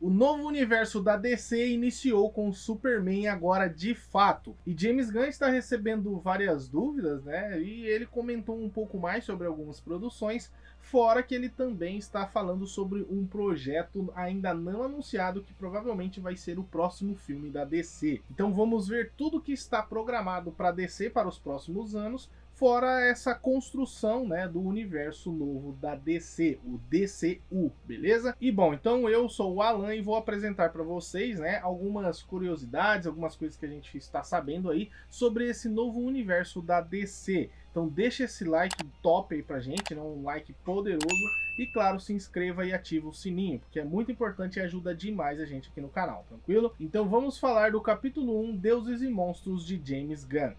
O novo universo da DC iniciou com o Superman agora de fato. E James Gunn está recebendo várias dúvidas, né? E ele comentou um pouco mais sobre algumas produções, fora que ele também está falando sobre um projeto ainda não anunciado que provavelmente vai ser o próximo filme da DC. Então vamos ver tudo que está programado para DC para os próximos anos, fora essa construção, né, do universo novo da DC, o DCU, beleza? E bom, então eu sou o Alan e vou apresentar para vocês, né, algumas curiosidades, algumas coisas que a gente está sabendo aí sobre esse novo universo da DC. Então deixa esse like top aí pra gente, né, um like poderoso, e claro, se inscreva e ativa o sininho, porque é muito importante e ajuda demais a gente aqui no canal, tranquilo? Então vamos falar do capítulo 1, Deuses e Monstros, de James Gunn.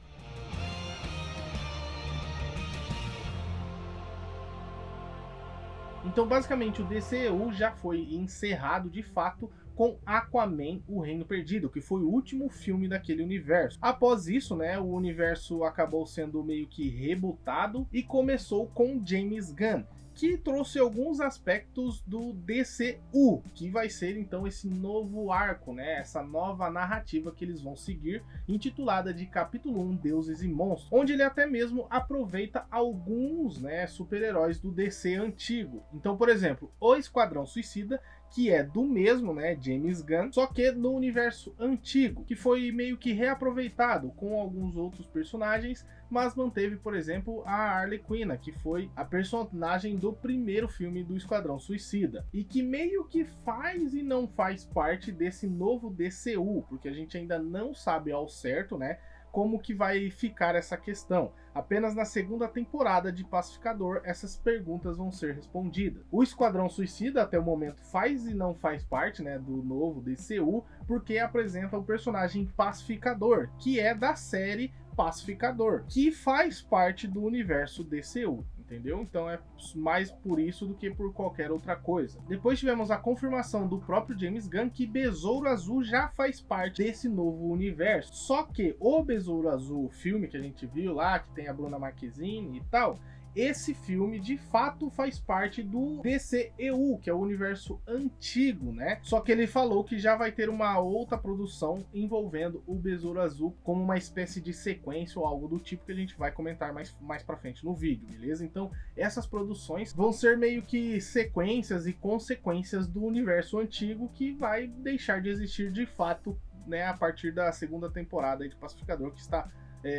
Então, basicamente, o DCU já foi encerrado de fato com Aquaman, o Reino Perdido, que foi o último filme daquele universo. Após isso, né, o universo acabou sendo meio que rebutado e começou com James Gunn, que trouxe alguns aspectos do DCU, que vai ser então esse novo arco, né, essa nova narrativa que eles vão seguir, intitulada de Capítulo 1, Deuses e Monstros, onde ele até mesmo aproveita alguns, né, super-heróis do DC antigo. Então, por exemplo, o Esquadrão Suicida, que é do mesmo, né, James Gunn, só que no universo antigo, que foi meio que reaproveitado com alguns outros personagens, mas manteve, por exemplo, a Harley Quinn, que foi a personagem do primeiro filme do Esquadrão Suicida, e que meio que faz e não faz parte desse novo DCU, porque a gente ainda não sabe ao certo, né, como que vai ficar essa questão. Apenas na segunda temporada de Pacificador essas perguntas vão ser respondidas. O Esquadrão Suicida até o momento faz e não faz parte, né, do novo DCU, porque apresenta o personagem Pacificador, que é da série Pacificador, que faz parte do universo DCU. Entendeu? Então é mais por isso do que por qualquer outra coisa. Depois tivemos a confirmação do próprio James Gunn que Besouro Azul já faz parte desse novo universo. Só que o Besouro Azul, o filme que a gente viu lá, que tem a Bruna Marquezine e tal, esse filme de fato faz parte do DCEU, que é o universo antigo, né? Só que ele falou que já vai ter uma outra produção envolvendo o Besouro Azul como uma espécie de sequência ou algo do tipo que a gente vai comentar mais pra frente no vídeo, beleza? Então essas produções vão ser meio que sequências e consequências do universo antigo que vai deixar de existir de fato, né, a partir da segunda temporada de Pacificador, que está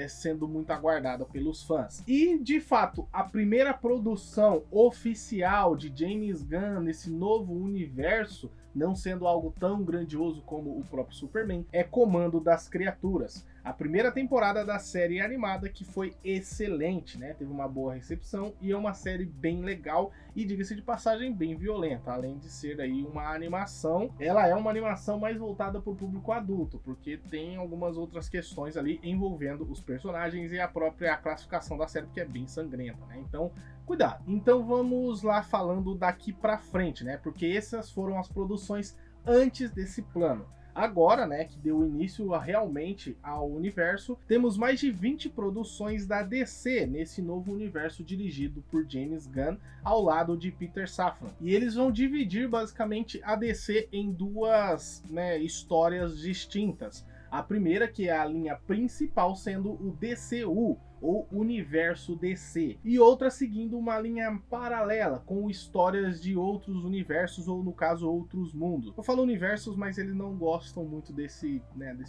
sendo muito aguardada pelos fãs. E, de fato, a primeira produção oficial de James Gunn nesse novo universo, não sendo algo tão grandioso como o próprio Superman, é Comando das Criaturas. A primeira temporada da série animada, que foi excelente, né? Teve uma boa recepção e é uma série bem legal e, diga-se de passagem, bem violenta. Além de ser aí uma animação, ela é uma animação mais voltada para o público adulto, porque tem algumas outras questões ali envolvendo os personagens e a própria classificação da série, que é bem sangrenta, né? Então, cuidado. Então vamos lá falando daqui para frente, né? Porque essas foram as produções antes desse plano. Agora, né, que deu início realmente ao universo, temos mais de 20 produções da DC nesse novo universo dirigido por James Gunn, ao lado de Peter Safran. E eles vão dividir basicamente a DC em duas, né, histórias distintas. A primeira, que é a linha principal, sendo o DCU, ou Universo DC, e outra seguindo uma linha paralela, com histórias de outros universos, ou no caso, outros mundos. Eu falo universos, mas eles não gostam muito desse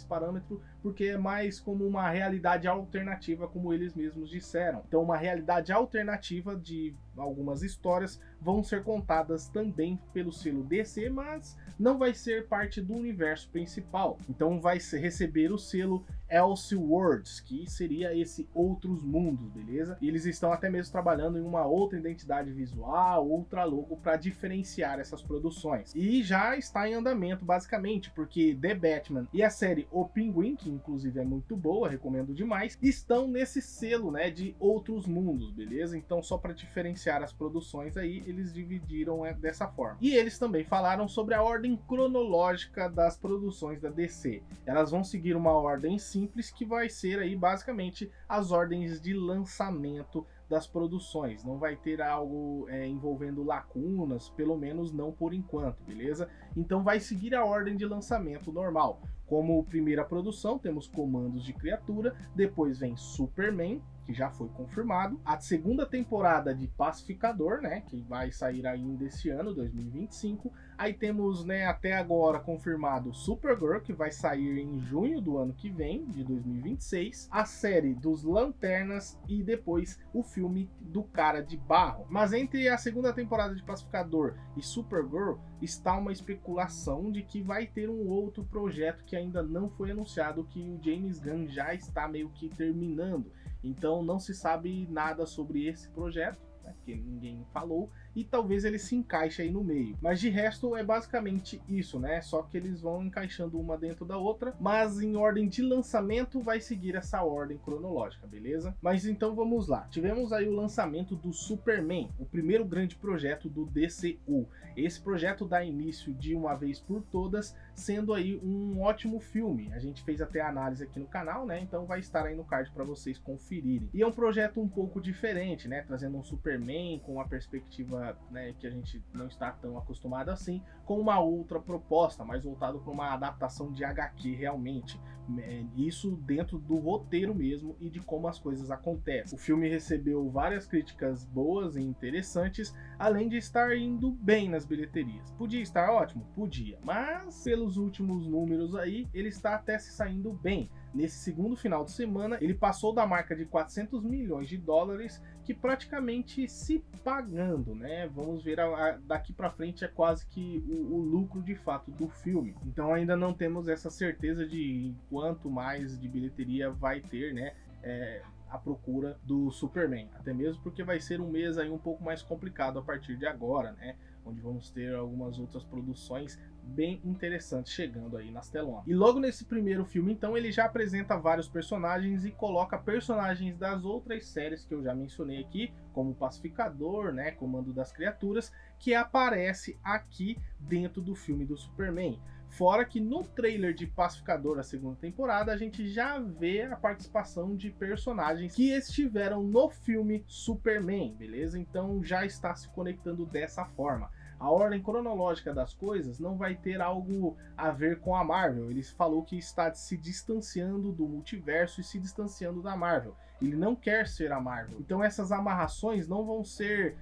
parâmetro, porque é mais como uma realidade alternativa, como eles mesmos disseram. Então, uma realidade alternativa de algumas histórias vão ser contadas também pelo selo DC, mas não vai ser parte do universo principal. Então vai receber o selo Elseworlds, que seria esse Outros Mundos, beleza? E eles estão até mesmo trabalhando em uma outra identidade visual, outra logo para diferenciar essas produções. E já está em andamento basicamente, porque The Batman e a série O Pinguim, que inclusive é muito boa, recomendo demais, estão nesse selo, né, de Outros Mundos, beleza? Então só para diferenciar as produções aí, eles dividiram dessa forma. E eles também falaram sobre a ordem cronológica das produções da DC. Elas vão seguir uma ordem simples, que vai ser aí basicamente as ordens de lançamento das produções. Não vai ter algo envolvendo lacunas, pelo menos não por enquanto, beleza? Então vai seguir a ordem de lançamento normal. Como primeira produção, temos Comandos de Criatura, depois vem Superman, que já foi confirmado, a segunda temporada de Pacificador, né, que vai sair ainda esse ano, 2025. Aí temos, né, até agora confirmado Supergirl, que vai sair em junho do ano que vem, de 2026, a série dos Lanternas e depois o filme do Cara de Barro. Mas entre a segunda temporada de Pacificador e Supergirl está uma especulação de que vai ter um outro projeto que ainda não foi anunciado, que o James Gunn já está meio que terminando. Então não se sabe nada sobre esse projeto, né, porque ninguém falou, e talvez ele se encaixe aí no meio. Mas de resto é basicamente isso, né? Só que eles vão encaixando uma dentro da outra, mas em ordem de lançamento vai seguir essa ordem cronológica, beleza? Mas então vamos lá. Tivemos aí o lançamento do Superman, o primeiro grande projeto do DCU. Esse projeto dá início de uma vez por todas, sendo aí um ótimo filme. A gente fez até a análise aqui no canal, né? Então vai estar aí no card para vocês conferirem. E é um projeto um pouco diferente, né? Trazendo um Superman com uma perspectiva, né, que a gente não está tão acostumado assim, com uma outra proposta, mais voltado para uma adaptação de HQ realmente. Isso dentro do roteiro mesmo e de como as coisas acontecem. O filme recebeu várias críticas boas e interessantes, além de estar indo bem nas bilheterias. Podia estar ótimo? Podia, mas pelos últimos números aí, ele está até se saindo bem. Nesse segundo final de semana, ele passou da marca de 400 milhões de dólares, que praticamente se pagando, né? Vamos ver, daqui para frente é quase que o lucro de fato do filme. Então ainda não temos essa certeza de quanto mais de bilheteria vai ter, né? A procura do Superman, até mesmo porque vai ser um mês aí um pouco mais complicado a partir de agora, né? Onde vamos ter algumas outras produções bem interessantes chegando aí nas telonas. E logo nesse primeiro filme, então, ele já apresenta vários personagens e coloca personagens das outras séries que eu já mencionei aqui, como Pacificador, né, Comando das Criaturas, que aparece aqui dentro do filme do Superman. Fora que no trailer de Pacificador, a segunda temporada, a gente já vê a participação de personagens que estiveram no filme Superman, beleza? Então já está se conectando dessa forma. A ordem cronológica das coisas não vai ter algo a ver com a Marvel. Ele falou que está se distanciando do multiverso e se distanciando da Marvel. Ele não quer ser a Marvel. Então essas amarrações não vão ser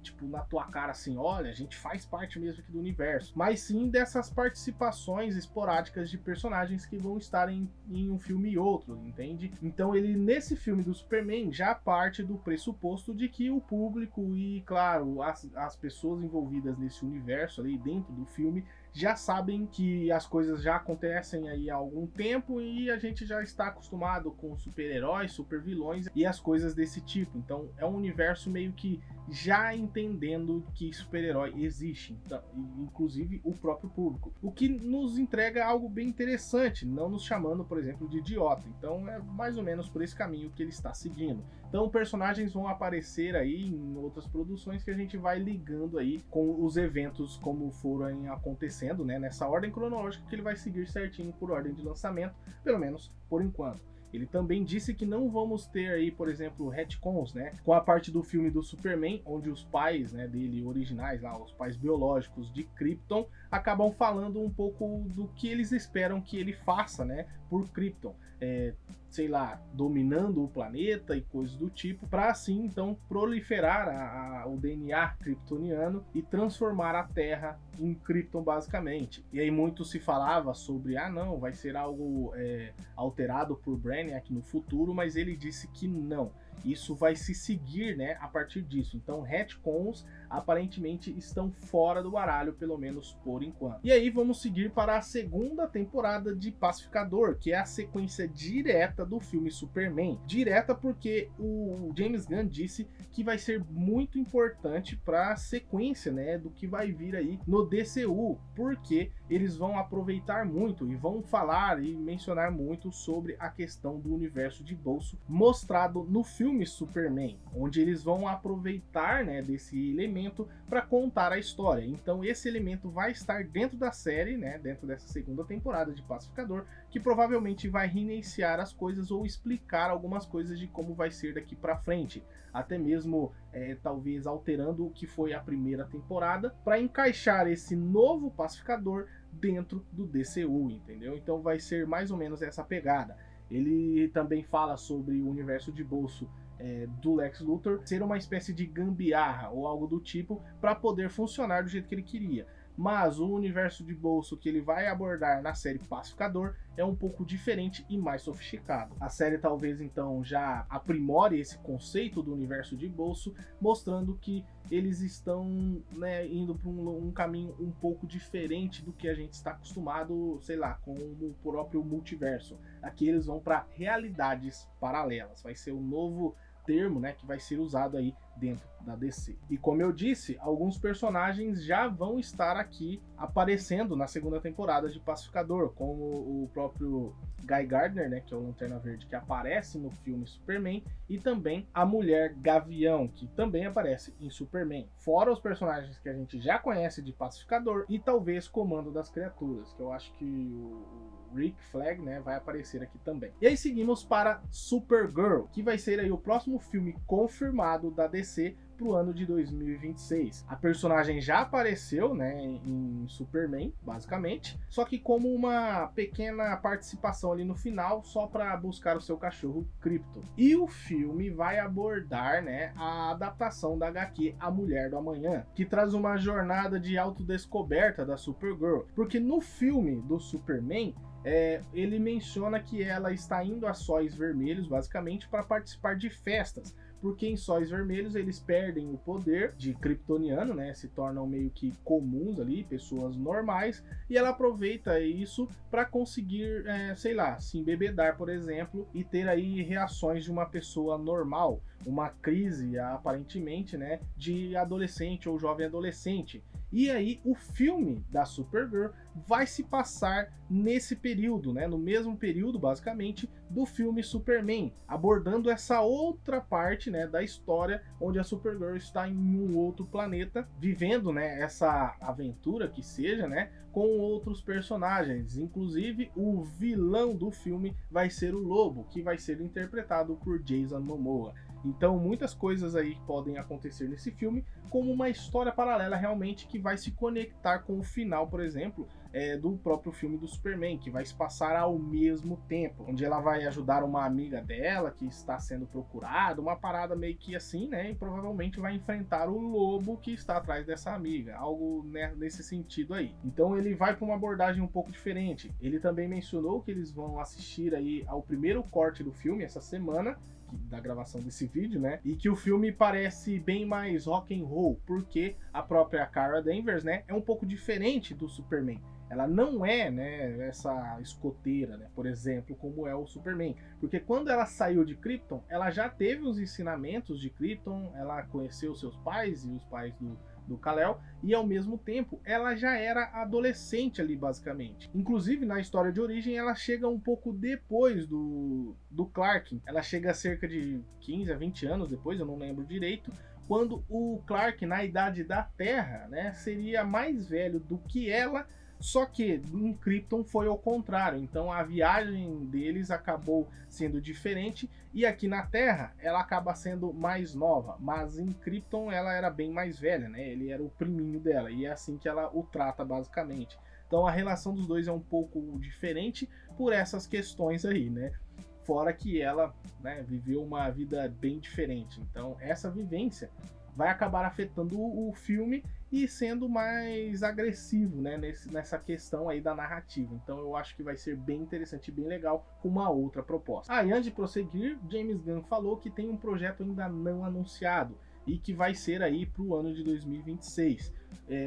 tipo, na tua cara assim, olha, a gente faz parte mesmo aqui do universo, mas sim dessas participações esporádicas de personagens que vão estar em um filme e outro, entende? Então ele, nesse filme do Superman, já parte do pressuposto de que o público e, claro, as pessoas envolvidas nesse universo ali dentro do filme já sabem que as coisas já acontecem aí há algum tempo e a gente já está acostumado com super-heróis, super-vilões e as coisas desse tipo. Então é um universo meio que já entendendo que super-herói existe, então, inclusive o próprio público. O que nos entrega algo bem interessante, não nos chamando, por exemplo, de idiota. Então é mais ou menos por esse caminho que ele está seguindo. Então personagens vão aparecer aí em outras produções que a gente vai ligando aí com os eventos como foram acontecendo, né, nessa ordem cronológica que ele vai seguir certinho por ordem de lançamento, pelo menos por enquanto. Ele também disse que não vamos ter aí, por exemplo, retcons, né, com a parte do filme do Superman, onde os pais, né, dele originais, lá, os pais biológicos de Krypton, acabam falando um pouco do que eles esperam que ele faça, né, por Krypton. Sei lá, dominando o planeta e coisas do tipo, para assim então proliferar o DNA kryptoniano e transformar a Terra em Krypton basicamente. E aí muito se falava sobre, não, vai ser algo alterado por Brainiac no futuro, mas ele disse que não. Isso vai se seguir, né, a partir disso. Então, retcons aparentemente estão fora do baralho, pelo menos por enquanto. E aí vamos seguir para a segunda temporada de Pacificador, que é a sequência direta do filme Superman. Direta porque o James Gunn disse que vai ser muito importante para a sequência, né, do que vai vir aí no DCU, porque eles vão aproveitar muito e vão falar e mencionar muito sobre a questão do universo de bolso mostrado no filme filme Superman, onde eles vão aproveitar, né, desse elemento para contar a história. Então esse elemento vai estar dentro da série, né, dentro dessa segunda temporada de Pacificador, que provavelmente vai reiniciar as coisas ou explicar algumas coisas de como vai ser daqui para frente, até mesmo talvez alterando o que foi a primeira temporada para encaixar esse novo Pacificador dentro do DCU, entendeu? Então vai ser mais ou menos essa pegada. Ele também fala sobre o universo de bolso do Lex Luthor ser uma espécie de gambiarra ou algo do tipo para poder funcionar do jeito que ele queria. Mas o universo de bolso que ele vai abordar na série Pacificador é um pouco diferente e mais sofisticado. A série talvez então já aprimore esse conceito do universo de bolso, mostrando que eles estão, né, indo para um caminho um pouco diferente do que a gente está acostumado, sei lá, com o próprio multiverso. Aqui eles vão para realidades paralelas. Vai ser um novo termo, né, que vai ser usado aí dentro da DC. E como eu disse, alguns personagens já vão estar aqui aparecendo na segunda temporada de Pacificador, como o próprio Guy Gardner, né, que é o Lanterna Verde, que aparece no filme Superman, e também a Mulher Gavião, que também aparece em Superman. Fora os personagens que a gente já conhece de Pacificador e talvez Comando das Criaturas, que eu acho que o Rick Flag, né, vai aparecer aqui também. E aí seguimos para Supergirl, que vai ser aí o próximo filme confirmado da DC pro ano de 2026. A personagem já apareceu, né, em Superman, basicamente, só que como uma pequena participação ali no final, só para buscar o seu cachorro Krypton. E o filme vai abordar, né, a adaptação da HQ A Mulher do Amanhã, que traz uma jornada de autodescoberta da Supergirl, porque no filme do Superman ele menciona que ela está indo a sóis vermelhos, basicamente, para participar de festas, porque em sóis vermelhos eles perdem o poder de kryptoniano, né? Se tornam meio que comuns ali, pessoas normais, e ela aproveita isso para conseguir, sei lá, se embebedar, por exemplo, e ter aí reações de uma pessoa normal, uma crise aparentemente, né, de adolescente ou jovem adolescente. E aí o filme da Supergirl vai se passar nesse período, né? No mesmo período, basicamente, do filme Superman, abordando essa outra parte, né, da história, onde a Supergirl está em um outro planeta, vivendo, né, essa aventura que seja, né, com outros personagens. Inclusive, o vilão do filme vai ser o Lobo, que vai ser interpretado por Jason Momoa. Então muitas coisas aí podem acontecer nesse filme, como uma história paralela realmente que vai se conectar com o final, por exemplo, do próprio filme do Superman, que vai se passar ao mesmo tempo, onde ela vai ajudar uma amiga dela que está sendo procurada, uma parada meio que assim, né, e provavelmente vai enfrentar o lobo que está atrás dessa amiga, algo, né, nesse sentido aí. Então ele vai para uma abordagem um pouco diferente. Ele também mencionou que eles vão assistir aí ao primeiro corte do filme essa semana, da gravação desse vídeo, né? E que o filme parece bem mais rock and roll, porque a própria Kara Danvers, né, é um pouco diferente do Superman. Ela não é, né, essa escoteira, né, por exemplo, como é o Superman. Porque quando ela saiu de Krypton, ela já teve os ensinamentos de Krypton, ela conheceu seus pais e os pais do Kal-El, e ao mesmo tempo ela já era adolescente ali, basicamente. Inclusive, na história de origem, ela chega um pouco depois do Clark. Ela chega a cerca de 15 a 20 anos depois, eu não lembro direito, quando o Clark, na Idade da Terra, né, seria mais velho do que ela, só que em Krypton foi ao contrário, então a viagem deles acabou sendo diferente, e aqui na Terra ela acaba sendo mais nova, mas em Krypton ela era bem mais velha, né? Ele era o priminho dela, e é assim que ela o trata basicamente. Então a relação dos dois é um pouco diferente por essas questões aí, né? Fora que ela, né, viveu uma vida bem diferente, então essa vivência vai acabar afetando o filme e sendo mais agressivo, né, nessa questão aí da narrativa. Então eu acho que vai ser bem interessante e bem legal com uma outra proposta. E antes de prosseguir, James Gunn falou que tem um projeto ainda não anunciado e que vai ser aí para o ano de 2026.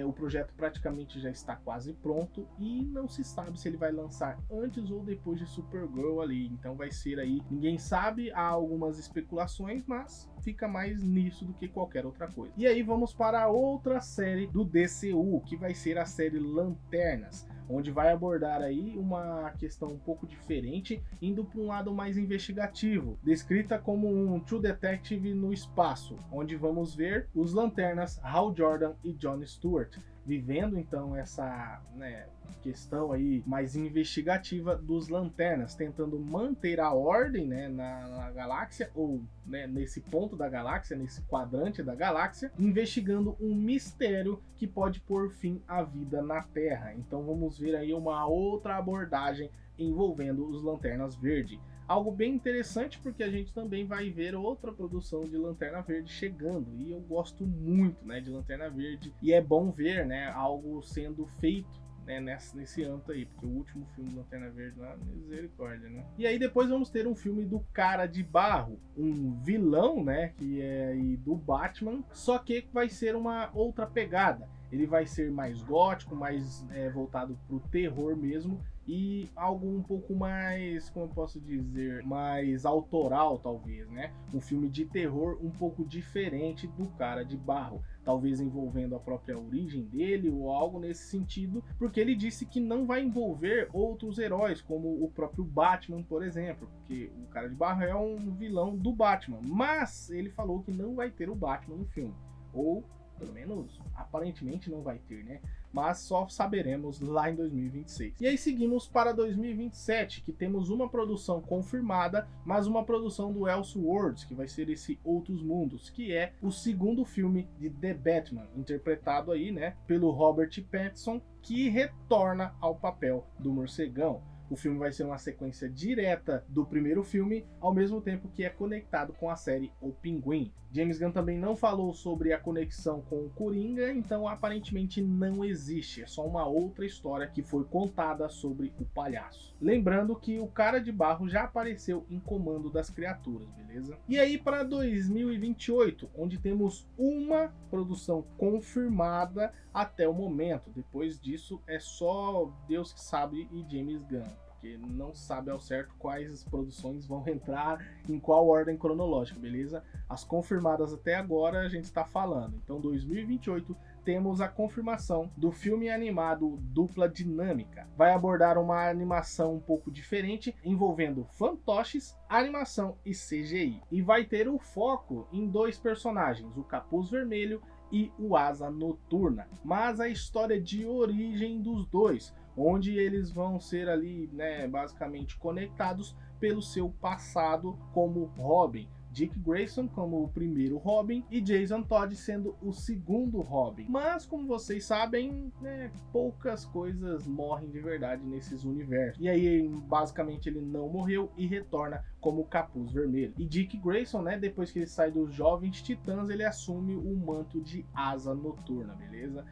O projeto praticamente já está quase pronto e não se sabe se ele vai lançar antes ou depois de Supergirl ali. Então vai ser aí, ninguém sabe, há algumas especulações, mas fica mais nisso do que qualquer outra coisa. E aí vamos para outra série do DCU, que vai ser a série Lanternas, onde vai abordar aí uma questão um pouco diferente, indo para um lado mais investigativo, descrita como um True Detective no espaço, onde vamos ver os Lanternas Hal Jordan e John Stewart vivendo então essa, né, questão aí mais investigativa dos Lanternas, tentando manter a ordem, né, na galáxia, ou, né, nesse ponto da galáxia, nesse quadrante da galáxia, investigando um mistério que pode pôr fim à vida na Terra. Então vamos ver aí uma outra abordagem envolvendo os Lanternas Verde. Algo bem interessante, porque a gente também vai ver outra produção de Lanterna Verde chegando, e eu gosto muito, né, de Lanterna Verde, e é bom ver, né, algo sendo feito, né, nesse âmbito aí, porque o último filme do Lanterna Verde lá, misericórdia, né. E aí depois vamos ter um filme do Cara de Barro, um vilão, né, que é aí do Batman, só que vai ser uma outra pegada. Ele vai ser mais gótico, mais voltado pro terror mesmo, e algo um pouco mais, como eu posso dizer, mais autoral talvez, né? Um filme de terror um pouco diferente do Cara de Barro, talvez envolvendo a própria origem dele ou algo nesse sentido, porque ele disse que não vai envolver outros heróis, como o próprio Batman, por exemplo, porque o Cara de Barro é um vilão do Batman, mas ele falou que não vai ter o Batman no filme, ou pelo menos aparentemente não vai ter, né? Mas só saberemos lá em 2026. E aí seguimos para 2027, que temos uma produção confirmada, mas uma produção do Elseworlds, que vai ser esse Outros Mundos, que é o segundo filme de The Batman, interpretado aí, né, pelo Robert Pattinson, que retorna ao papel do morcegão. O filme vai ser uma sequência direta do primeiro filme, ao mesmo tempo que é conectado com a série O Pinguim. James Gunn também não falou sobre a conexão com o Coringa, então aparentemente não existe, é só uma outra história que foi contada sobre o palhaço. Lembrando que o Cara de Barro já apareceu em Comando das Criaturas, beleza? E aí para 2028, onde temos uma produção confirmada até o momento. Depois disso é só Deus que sabe e James Gunn, porque não sabe ao certo quais produções vão entrar em qual ordem cronológica, beleza? As confirmadas até agora a gente está falando. Então 2028 temos a confirmação do filme animado Dupla Dinâmica. Vai abordar uma animação um pouco diferente, envolvendo fantoches, animação e CGI. E vai ter o foco em dois personagens, o Capuz Vermelho e o Asa Noturna, mas a história de origem dos dois, onde eles vão ser ali, né, basicamente conectados pelo seu passado como Robin. Dick Grayson como o primeiro Robin e Jason Todd sendo o segundo Robin. Mas, como vocês sabem, né, poucas coisas morrem de verdade nesses universos. E aí, basicamente, ele não morreu e retorna como Capuz Vermelho. E Dick Grayson, né, depois que ele sai dos Jovens Titãs, ele assume o manto de Asa Noturna, beleza?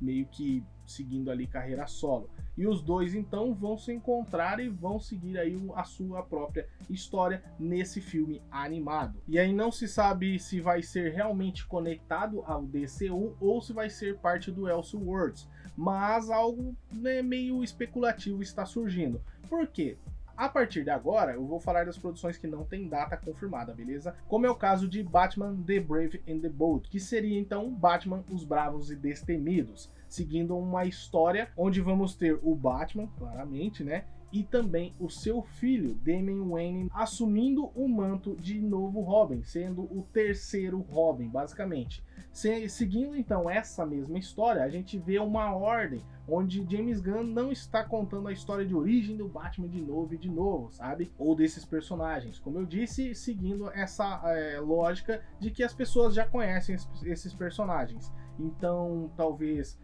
Meio que seguindo ali carreira solo. E os dois então vão se encontrar e vão seguir aí a sua própria história nesse filme animado. E aí não se sabe se vai ser realmente conectado ao DCU ou se vai ser parte do Elseworlds, mas algo, né, meio especulativo está surgindo. Por quê? A partir de agora, eu vou falar das produções que não tem data confirmada, beleza? Como é o caso de Batman The Brave and the Bold, que seria então Batman Os Bravos e Destemidos, seguindo uma história onde vamos ter o Batman, claramente, né? E também o seu filho, Damian Wayne, assumindo o manto de novo Robin, sendo o terceiro Robin, basicamente. Seguindo então essa mesma história, a gente vê uma ordem onde James Gunn não está contando a história de origem do Batman de novo e de novo, sabe? Ou desses personagens. Como eu disse, seguindo essa lógica de que as pessoas já conhecem esses personagens. Então, talvez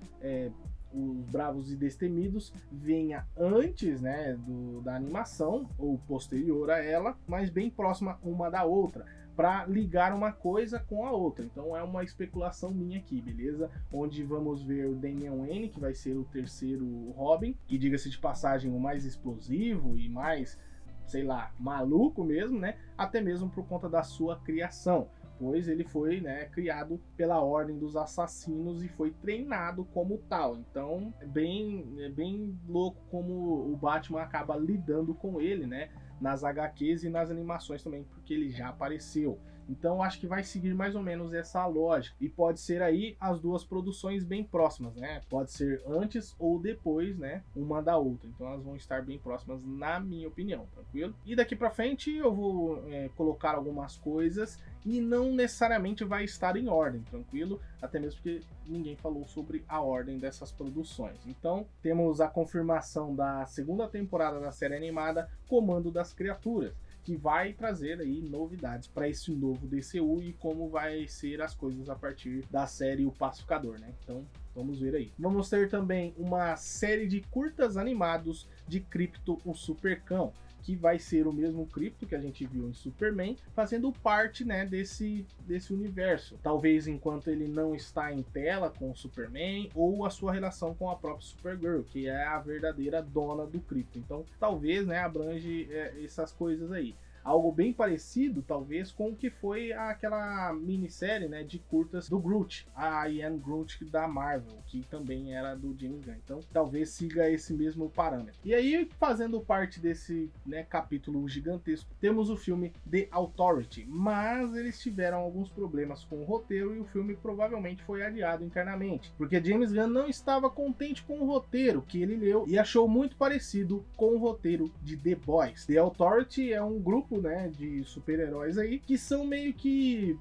Os Bravos e Destemidos venha antes, né, da animação, ou posterior a ela, mas bem próxima uma da outra, para ligar uma coisa com a outra. Então é uma especulação minha aqui, beleza? Onde vamos ver o Damian Wayne, que vai ser o terceiro Robin, que, diga-se de passagem, o mais explosivo e mais, sei lá, maluco mesmo, né? Até mesmo por conta da sua criação, pois ele foi, né, criado pela Ordem dos Assassinos e foi treinado como tal. Então é bem louco como o Batman acaba lidando com ele, né, nas HQs e nas animações também, porque ele já apareceu. Então acho que vai seguir mais ou menos essa lógica. E pode ser aí as duas produções bem próximas, né? Pode ser antes ou depois, né? Uma da outra. Então elas vão estar bem próximas, na minha opinião, tranquilo? E daqui pra frente eu vou colocar algumas coisas e não necessariamente vai estar em ordem, tranquilo? Até mesmo porque ninguém falou sobre a ordem dessas produções. Então, temos a confirmação da segunda temporada da série animada Comando das Criaturas, que vai trazer aí novidades para esse novo DCU e como vai ser as coisas a partir da série O Pacificador, né? Então, vamos ver aí. Vamos ter também uma série de curtas animados de Krypto, o Supercão, que vai ser o mesmo Krypto que a gente viu em Superman, fazendo parte, né, desse universo. Talvez enquanto ele não está em tela com o Superman, ou a sua relação com a própria Supergirl, que é a verdadeira dona do Krypto. Então, talvez, né, abrange essas coisas aí. Algo bem parecido, talvez, com o que foi aquela minissérie, né, de curtas do Groot, a I Am Groot da Marvel, que também era do James Gunn. Então, talvez siga esse mesmo parâmetro. E aí, fazendo parte desse, né, capítulo gigantesco, temos o filme The Authority, mas eles tiveram alguns problemas com o roteiro e o filme provavelmente foi adiado internamente, porque James Gunn não estava contente com o roteiro que ele leu e achou muito parecido com o roteiro de The Boys. The Authority é um grupo, né, de super-heróis aí, que são meio que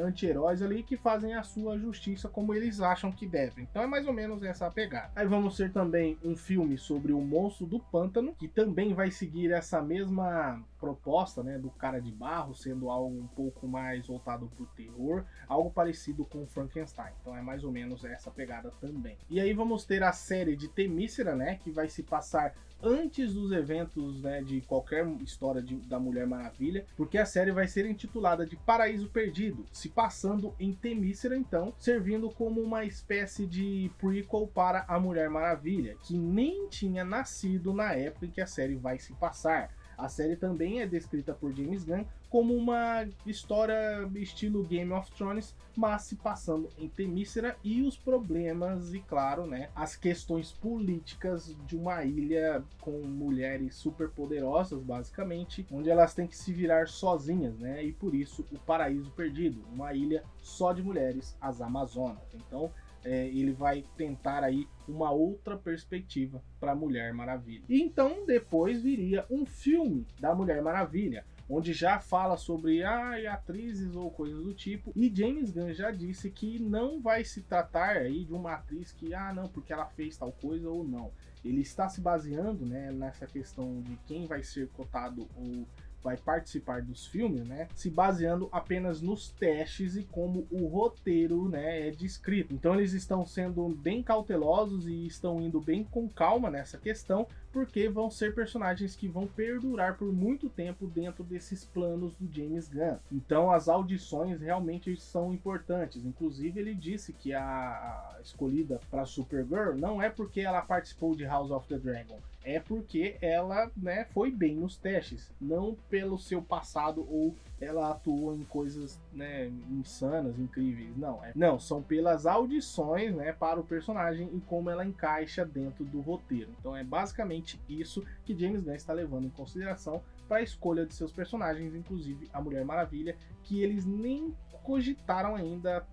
anti-heróis ali, que fazem a sua justiça como eles acham que devem. Então é mais ou menos essa a pegada. Aí vamos ter também um filme sobre o Monstro do Pântano, que também vai seguir essa mesma proposta, né, do Cara de Barro, sendo algo um pouco mais voltado pro terror, algo parecido com Frankenstein. Então é mais ou menos essa pegada também. E aí vamos ter a série de Themyscira, né, que vai se passar antes dos eventos, né, de qualquer história da Mulher Maravilha, porque a série vai ser intitulada de Paraíso Perdido, se passando em Themyscira, então, servindo como uma espécie de prequel para a Mulher Maravilha, que nem tinha nascido na época em que a série vai se passar. A série também é descrita por James Gunn como uma história estilo Game of Thrones, mas se passando em Themyscira e os problemas e, claro, né, as questões políticas de uma ilha com mulheres super poderosas, basicamente, onde elas têm que se virar sozinhas, né, e por isso o Paraíso Perdido, uma ilha só de mulheres, as Amazonas. Então, ele vai tentar aí uma outra perspectiva para Mulher Maravilha. E então depois viria um filme da Mulher Maravilha, onde já fala sobre atrizes ou coisas do tipo, e James Gunn já disse que não vai se tratar aí de uma atriz que, não, porque ela fez tal coisa ou não. Ele está se baseando, né, nessa questão de quem vai ser cotado ou vai participar dos filmes, né, se baseando apenas nos testes e como o roteiro, né, é descrito. Então eles estão sendo bem cautelosos e estão indo bem com calma nessa questão, porque vão ser personagens que vão perdurar por muito tempo dentro desses planos do James Gunn. Então as audições realmente são importantes. Inclusive ele disse que a escolhida para Supergirl não é porque ela participou de House of the Dragon, é porque ela, né, foi bem nos testes, não pelo seu passado ou ela atuou em coisas, né, insanas, incríveis. Não, são pelas audições, né, para o personagem e como ela encaixa dentro do roteiro. Então é basicamente isso que James Gunn está levando em consideração para a escolha de seus personagens, inclusive a Mulher Maravilha, que eles nem cogitaram ainda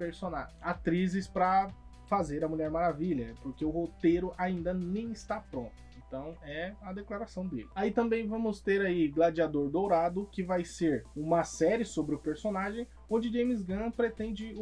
atrizes para fazer a Mulher Maravilha, porque o roteiro ainda nem está pronto. Então é a declaração dele. Aí também vamos ter aí Gladiador Dourado, que vai ser uma série sobre o personagem, onde James Gunn pretende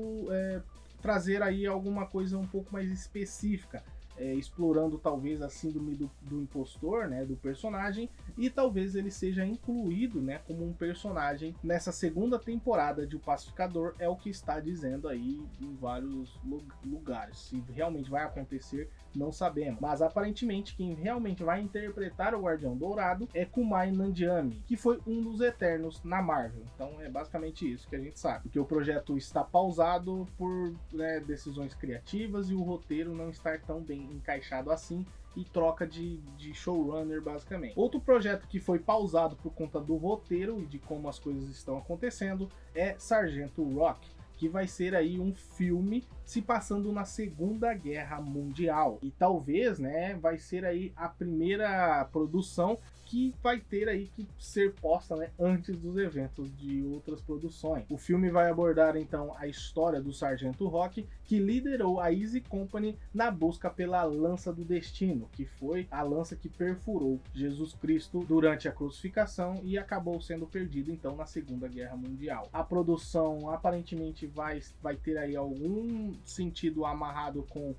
trazer aí alguma coisa um pouco mais específica, explorando talvez a síndrome do impostor, né, do personagem, e talvez ele seja incluído, né, como um personagem nessa segunda temporada de O Pacificador, é o que está dizendo aí em vários lugares. Se realmente vai acontecer, não sabemos, mas aparentemente quem realmente vai interpretar o Guardião Dourado é Kumail Nanjiani, que foi um dos Eternos na Marvel. Então é basicamente isso que a gente sabe, porque o projeto está pausado por, né, decisões criativas e o roteiro não está tão bem encaixado assim, e troca de showrunner basicamente. Outro projeto que foi pausado por conta do roteiro e de como as coisas estão acontecendo é Sargento Rock, que vai ser aí um filme se passando na Segunda Guerra Mundial. E talvez, né, vai ser aí a primeira produção que vai ter aí que ser posta, né, antes dos eventos de outras produções. O filme vai abordar então a história do Sargento Rock, que liderou a Easy Company na busca pela Lança do Destino, que foi a lança que perfurou Jesus Cristo durante a crucificação e acabou sendo perdido então na Segunda Guerra Mundial. A produção aparentemente vai ter aí algum sentido amarrado com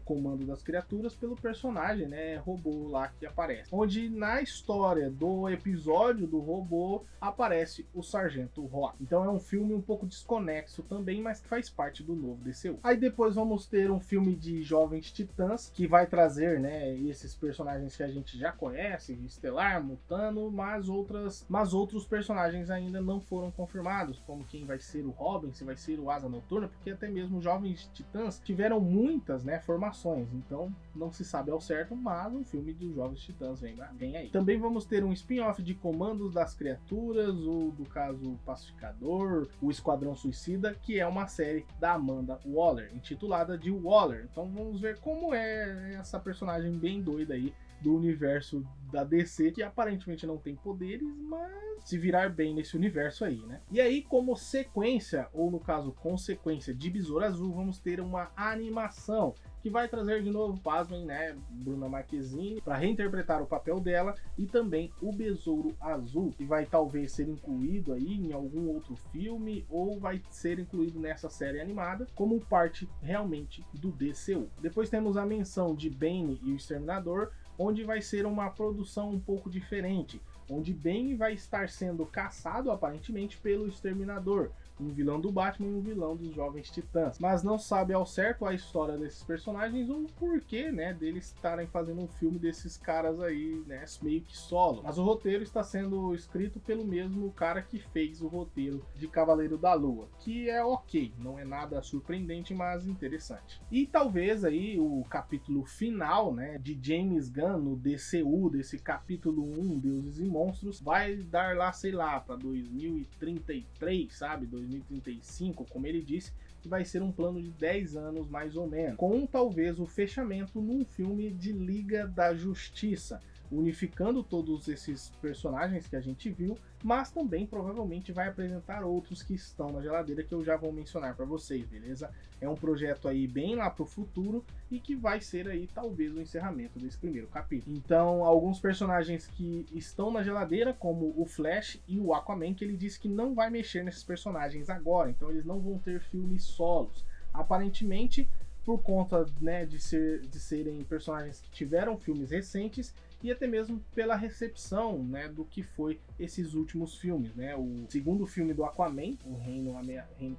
comando das criaturas pelo personagem, né, robô lá que aparece. Onde na história do episódio do robô aparece o Sargento Rock. Então é um filme um pouco desconexo também, mas que faz parte do novo DCU. Aí depois vamos ter um filme de Jovens Titãs, que vai trazer, né, esses personagens que a gente já conhece, Estelar, Mutano, mas outros personagens ainda não foram confirmados, como quem vai ser o Robin, se vai ser o Asa Noturna, porque até mesmo os Jovens Titãs tiveram muitas, né, formações, então não se sabe ao certo, mas um filme dos Jovens Titãs vem aí. Também vamos ter um spin-off de Comandos das Criaturas, ou do caso Pacificador, o Esquadrão Suicida, que é uma série da Amanda Waller, intitulada de Waller. Então vamos ver como é essa personagem bem doida aí do universo da DC, que aparentemente não tem poderes, mas se virar bem nesse universo aí, né? E aí, como sequência, ou no caso consequência de Besouro Azul, vamos ter uma animação que vai trazer de novo, pasmem, né, Bruna Marquezine para reinterpretar o papel dela, e também o Besouro Azul, que vai talvez ser incluído aí em algum outro filme ou vai ser incluído nessa série animada como parte realmente do DCU. Depois temos a menção de Bane e o Exterminador, onde vai ser uma produção um pouco diferente, onde Bane vai estar sendo caçado aparentemente pelo Exterminador, um vilão do Batman e um vilão dos Jovens Titãs, mas não sabe ao certo a história desses personagens ou o porquê, né, deles estarem fazendo um filme desses caras aí, né, meio que solo. Mas o roteiro está sendo escrito pelo mesmo cara que fez o roteiro de Cavaleiro da Lua, que é ok, não é nada surpreendente, mas interessante. E talvez aí o capítulo final, né, de James Gunn no DCU, desse capítulo 1, Deuses e Monstros, vai dar lá, sei lá, para 2033, sabe, 2035, como ele disse, que vai ser um plano de 10 anos mais ou menos, com talvez o fechamento num filme de Liga da Justiça, unificando todos esses personagens que a gente viu, mas também provavelmente vai apresentar outros que estão na geladeira, que eu já vou mencionar para vocês, beleza? É um projeto aí bem lá pro futuro e que vai ser aí talvez o encerramento desse primeiro capítulo. Então, alguns personagens que estão na geladeira, como o Flash e o Aquaman, que ele disse que não vai mexer nesses personagens agora, então eles não vão ter filmes solos. Aparentemente, por conta, né, de serem personagens que tiveram filmes recentes, e até mesmo pela recepção, né, do que foi esses últimos filmes, né? O segundo filme do Aquaman, o Reino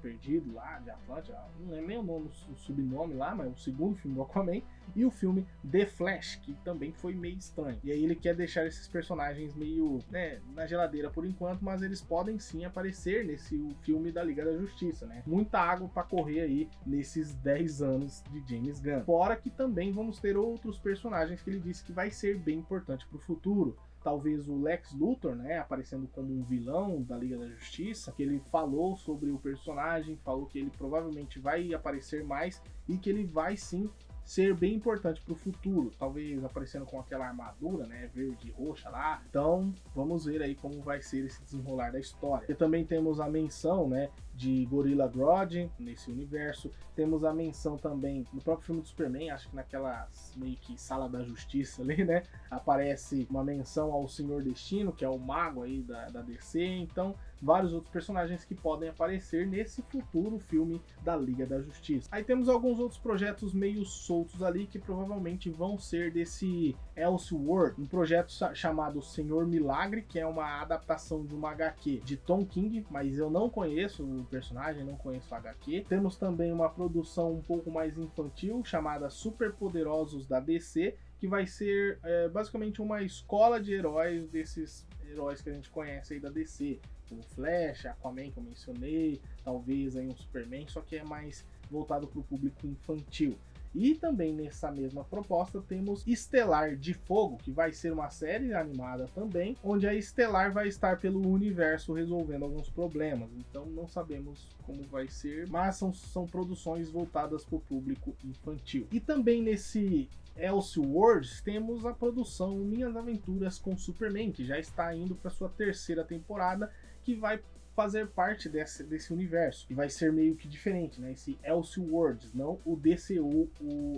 Perdido lá de Atlântida, não é nem o nome, o sobrenome lá, mas o segundo filme do Aquaman, e o filme The Flash, que também foi meio estranho. E aí ele quer deixar esses personagens meio, né, na geladeira por enquanto, mas eles podem sim aparecer nesse filme da Liga da Justiça, né? Muita água para correr aí nesses 10 anos de James Gunn. Fora que também vamos ter outros personagens que ele disse que vai ser bem importante para o futuro. Talvez o Lex Luthor, né, aparecendo como um vilão da Liga da Justiça, que ele falou sobre o personagem, falou que ele provavelmente vai aparecer mais e que ele vai sim ser bem importante para o futuro, talvez aparecendo com aquela armadura, né, verde e roxa lá. Então vamos ver aí como vai ser esse desenrolar da história. E também temos a menção, né, de Gorilla Grodd nesse universo. Temos a menção também no próprio filme do Superman, acho que naquela meio que sala da justiça ali, né, aparece uma menção ao Senhor Destino, que é o mago aí da DC. Então vários outros personagens que podem aparecer nesse futuro filme da Liga da Justiça. Aí temos alguns outros projetos meio soltos ali que provavelmente vão ser desse Elseworld, um projeto chamado Senhor Milagre, que é uma adaptação de uma HQ de Tom King, mas eu não conheço o personagem, não conheço a HQ. Temos também uma produção um pouco mais infantil chamada Superpoderosos da DC, que vai ser basicamente uma escola de heróis desses heróis que a gente conhece aí da DC. O Flash, Aquaman que eu mencionei, talvez aí um Superman, só que é mais voltado para o público infantil. E também nessa mesma proposta temos Estelar de Fogo, que vai ser uma série animada também, onde a Estelar vai estar pelo universo resolvendo alguns problemas. Então não sabemos como vai ser, mas são produções voltadas para o público infantil. E também nesse Elseworlds temos a produção Minhas Aventuras com Superman, que já está indo para sua terceira temporada, que vai fazer parte desse universo, e vai ser meio que diferente, né? Esse Elseworlds, não o DCU,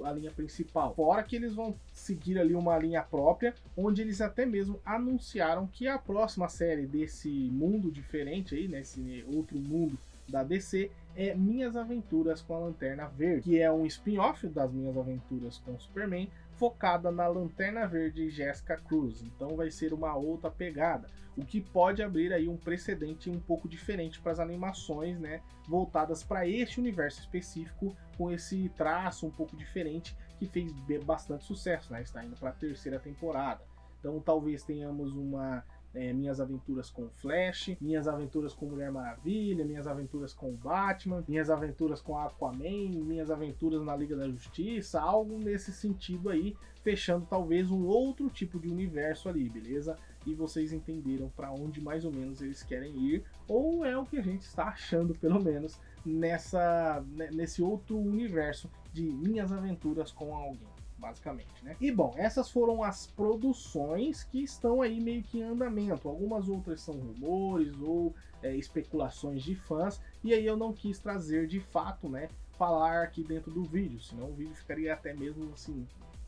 a linha principal. Fora que eles vão seguir ali uma linha própria, onde eles até mesmo anunciaram que a próxima série desse mundo diferente aí, nesse outro mundo da DC, é Minhas Aventuras com a Lanterna Verde, que é um spin-off das Minhas Aventuras com Superman, focada na Lanterna Verde e Jessica Cruz. Então vai ser uma outra pegada, o que pode abrir aí um precedente um pouco diferente para as animações, né, voltadas para este universo específico, com esse traço um pouco diferente que fez bastante sucesso, né? Está indo para a terceira temporada. Então talvez tenhamos uma Minhas Aventuras com Flash, Minhas Aventuras com Mulher Maravilha, Minhas Aventuras com Batman, Minhas Aventuras com Aquaman, Minhas Aventuras na Liga da Justiça, algo nesse sentido aí, fechando talvez um outro tipo de universo ali, beleza? E vocês entenderam para onde mais ou menos eles querem ir, ou é o que a gente está achando pelo menos nesse outro universo de Minhas Aventuras com alguém, basicamente, né? E bom, essas foram as produções que estão aí meio que em andamento. Algumas outras são rumores ou especulações de fãs, e aí eu não quis trazer de fato, né, falar aqui dentro do vídeo, senão o vídeo ficaria até mesmo assim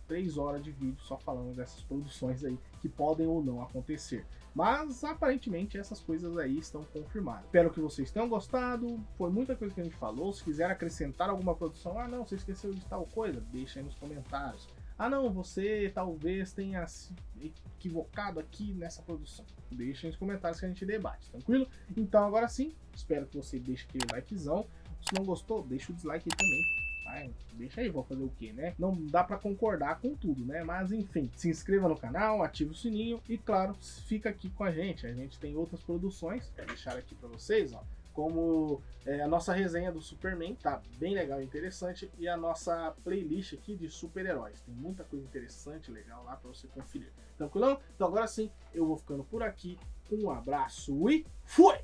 3 horas de vídeo só falando dessas produções aí que podem ou não acontecer. Mas aparentemente essas coisas aí estão confirmadas. Espero que vocês tenham gostado. Foi muita coisa que a gente falou. Se quiser acrescentar alguma produção, ah não, você esqueceu de tal coisa, deixa aí nos comentários. Ah não, você talvez tenha se equivocado aqui nessa produção, deixa aí nos comentários que a gente debate, tranquilo? Então agora sim, espero que você deixe aquele likezão. Se não gostou, deixa o dislike aí também. Ai, deixa aí, vou fazer o que, né? Não dá pra concordar com tudo, né? Mas enfim, se inscreva no canal, ative o sininho e claro, fica aqui com a gente tem outras produções, vou deixar aqui pra vocês, ó, como a nossa resenha do Superman, tá bem legal e interessante, e a nossa playlist aqui de super-heróis, tem muita coisa interessante, legal lá pra você conferir. Tranquilão? Então agora sim, eu vou ficando por aqui, um abraço e fui!